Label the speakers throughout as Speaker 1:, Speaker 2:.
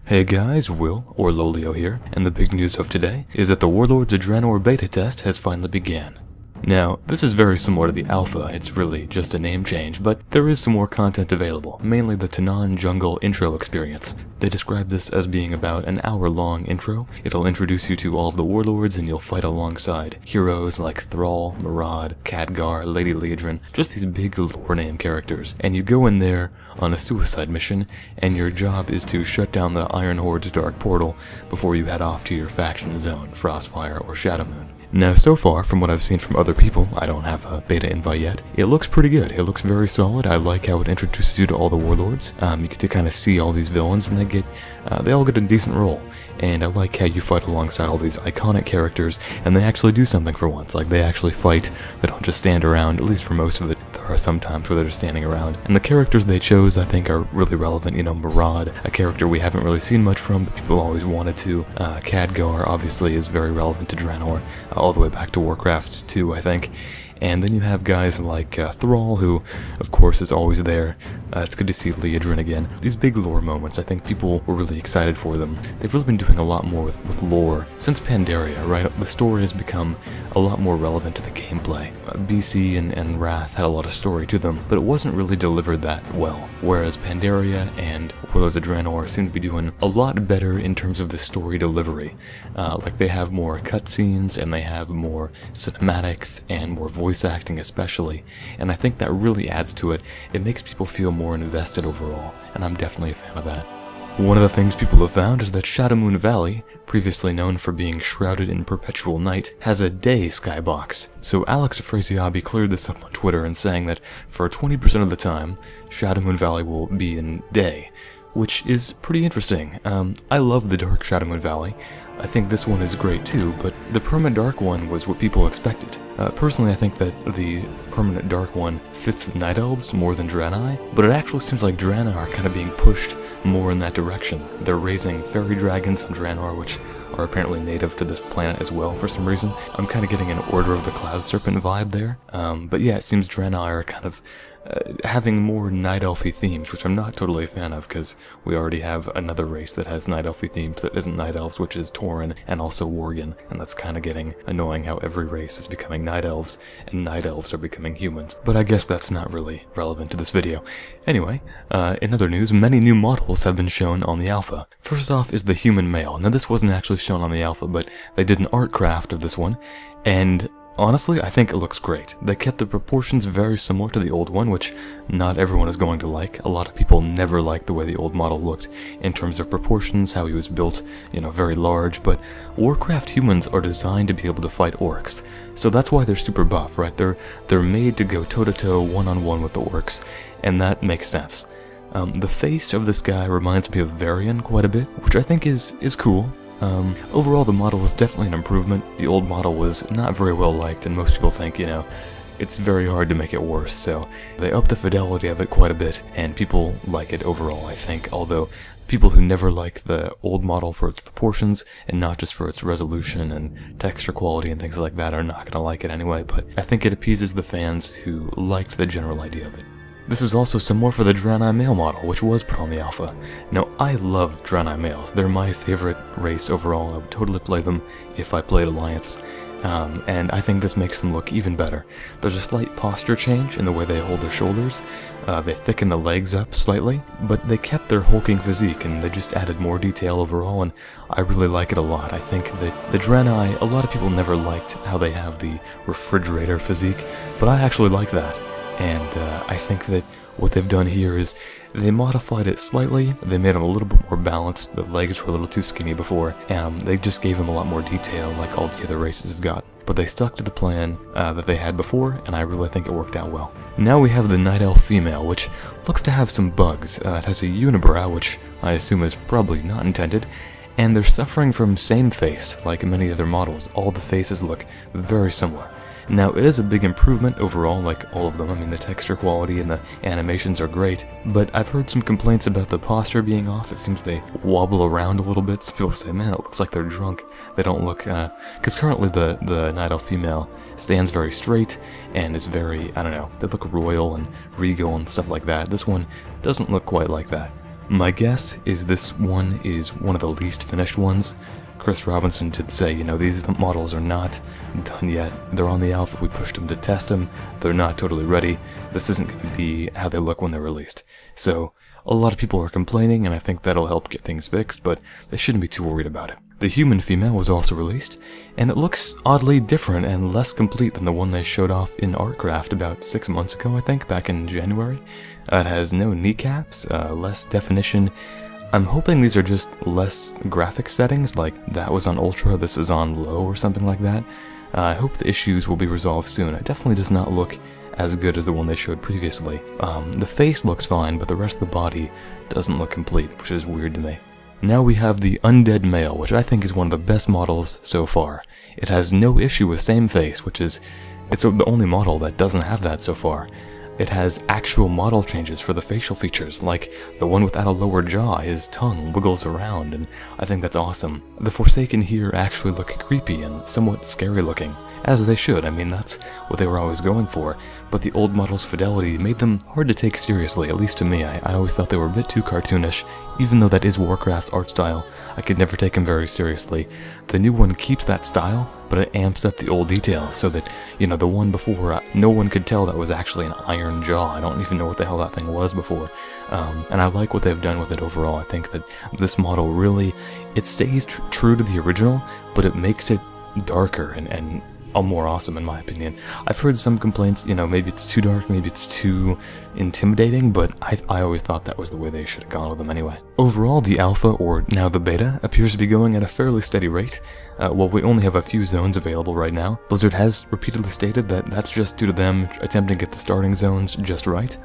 Speaker 1: Hey guys, Will, or Lolio here, and the big news of today is that the Warlords of Draenor Beta test has finally began. Now, this is very similar to the alpha, it's really just a name change, but there is some more content available, mainly the Tanaan Jungle intro experience. They describe this as being about an hour-long intro. It'll introduce you to all of the warlords and you'll fight alongside heroes like Thrall, Murad, Khadgar, Lady Liedrin, just these big lore name characters. And you go in there on a suicide mission, and your job is to shut down the Iron Horde's dark portal before you head off to your faction zone, Frostfire or Shadowmoon. Now, so far, from what I've seen from other people, I don't have a beta invite yet, it looks pretty good. It looks very solid. I like how it introduces you to all the warlords. You get to kind of see all these villains, and they all get a decent role. And I like how you fight alongside all these iconic characters, and they actually do something for once. Like, they actually fight. They don't just stand around, at least for most of it. There are some times where they're just standing around. And the characters they chose, I think, are really relevant. You know, Murad, a character we haven't really seen much from, but people always wanted to. Khadgar, obviously, is very relevant to Draenor, all the way back to Warcraft 2, I think. And then you have guys like Thrall, who, of course, is always there. It's good to see Liedrin again. These big lore moments, I think people were really excited for them. They've really been doing a lot more with lore since Pandaria, right? The story has become a lot more relevant to the gameplay. BC and Wrath had a lot of story to them, but it wasn't really delivered that well. Whereas Pandaria and Warlords of Draenor seem to be doing a lot better in terms of the story delivery. Like, they have more cutscenes, and they have more cinematics, and more voice acting especially, and I think that really adds to it. It makes people feel more invested overall, and I'm definitely a fan of that. One of the things people have found is that Shadowmoon Valley, previously known for being shrouded in perpetual night, has a day skybox. So Alex Afrasiabi cleared this up on Twitter and saying that for 20% of the time, Shadowmoon Valley will be in day, which is pretty interesting. I love the dark Shadowmoon Valley. I think this one is great too, but the permanent dark one was what people expected. Personally, I think that the permanent dark one fits the Night Elves more than Draenei, but it actually seems like Draenei are kind of being pushed more in that direction. They're raising fairy dragons on Draenor, which are apparently native to this planet as well for some reason. I'm kind of getting an Order of the Cloud Serpent vibe there. But yeah, it seems Draenei are kind of having more Night Elfy themes, which I'm not totally a fan of, because we already have another race that has Night Elfy themes that isn't Night Elves, which is Tauren and also Worgen, and that's kind of getting annoying how every race is becoming Night Elves, and Night Elves are becoming humans. But I guess that's not really relevant to this video. Anyway, in other news, many new models have been shown on the alpha. First off is the human male. Now, this wasn't actually shown on the alpha, but they did an art craft of this one, and honestly, I think it looks great. They kept the proportions very similar to the old one, which not everyone is going to like. A lot of people never liked the way the old model looked in terms of proportions, how he was built, you know, very large, but Warcraft humans are designed to be able to fight orcs. So that's why they're super buff, right? They're made to go toe-to-toe, one-on-one with the orcs, and that makes sense. The face of this guy reminds me of Varian quite a bit, which I think is cool. Overall, the model was definitely an improvement. The old model was not very well liked, and most people think, you know, it's very hard to make it worse, so they upped the fidelity of it quite a bit, and people like it overall, I think, although people who never liked the old model for its proportions, and not just for its resolution and texture quality and things like that, are not gonna like it anyway, but I think it appeases the fans who liked the general idea of it. This is also similar for the Draenei male model, which was put on the alpha. Now, I love Draenei males. They're my favorite race overall. I would totally play them if I played Alliance, and I think this makes them look even better. There's a slight posture change in the way they hold their shoulders. They thicken the legs up slightly, but they kept their hulking physique, and they just added more detail overall, and I really like it a lot. I think that the Draenei, a lot of people never liked how they have the refrigerator physique, but I actually like that. And I think that what they've done here is they modified it slightly. They made them a little bit more balanced. The legs were a little too skinny before, and they just gave them a lot more detail like all the other races have got. But they stuck to the plan that they had before, and I really think it worked out well. Now we have the Night Elf female, which looks to have some bugs. It has a unibrow, which I assume is probably not intended, and they're suffering from same face like many other models. All the faces look very similar. Now, it is a big improvement overall, like all of them. I mean, the texture quality and the animations are great, but I've heard some complaints about the posture being off. It seems they wobble around a little bit. Some people say, man, it looks like they're drunk. They don't look, because currently the Night Elf female stands very straight and is very, I don't know, they look royal and regal and stuff like that. This one doesn't look quite like that. My guess is this one is one of the least finished ones. Chris Robinson did say, you know, these models are not done yet. They're on the alpha, we pushed them to test them. They're not totally ready. This isn't going to be how they look when they're released. So, a lot of people are complaining, and I think that'll help get things fixed, but they shouldn't be too worried about it. The human female was also released, and it looks oddly different and less complete than the one they showed off in Artcraft about 6 months ago, I think, back in January. It has no kneecaps, less definition. I'm hoping these are just less graphic settings, like that was on Ultra, this is on Low or something like that. I hope the issues will be resolved soon. It definitely does not look as good as the one they showed previously. The face looks fine, but the rest of the body doesn't look complete, which is weird to me. Now we have the Undead Male, which I think is one of the best models so far. It has no issue with same face, it's the only model that doesn't have that so far. It has actual model changes for the facial features, like the one without a lower jaw, his tongue wiggles around, and I think that's awesome. The Forsaken here actually look creepy and somewhat scary looking, as they should. I mean, that's what they were always going for, but the old model's fidelity made them hard to take seriously, at least to me. I always thought they were a bit too cartoonish, even though that is Warcraft's art style. I could never take them very seriously. The new one keeps that style, but it amps up the old details so that, you know, the one before, no one could tell that was actually an iron jaw. I don't even know what the hell that thing was before. And I like what they've done with it overall. I think that this model really, it stays true to the original, but it makes it darker and more awesome in my opinion. I've heard some complaints, you know, maybe it's too dark, maybe it's too intimidating, but I always thought that was the way they should have gone with them anyway. Overall, the alpha, or now the beta, appears to be going at a fairly steady rate. While we only have a few zones available right now, Blizzard has repeatedly stated that that's just due to them attempting to get the starting zones just right.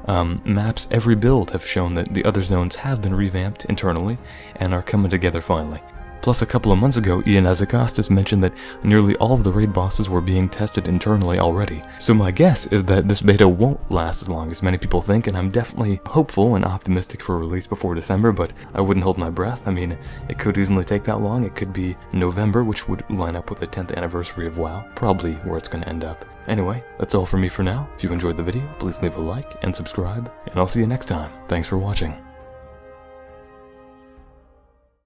Speaker 1: Maps every build have shown that the other zones have been revamped internally and are coming together finally. Plus, a couple of months ago, Ian Azakostas mentioned that nearly all of the raid bosses were being tested internally already. So my guess is that this beta won't last as long as many people think, and I'm definitely hopeful and optimistic for release before December, but I wouldn't hold my breath. I mean, it could easily take that long. It could be November, which would line up with the 10th anniversary of WoW, probably where it's going to end up. Anyway, that's all from me for now. If you enjoyed the video, please leave a like and subscribe, and I'll see you next time. Thanks for watching.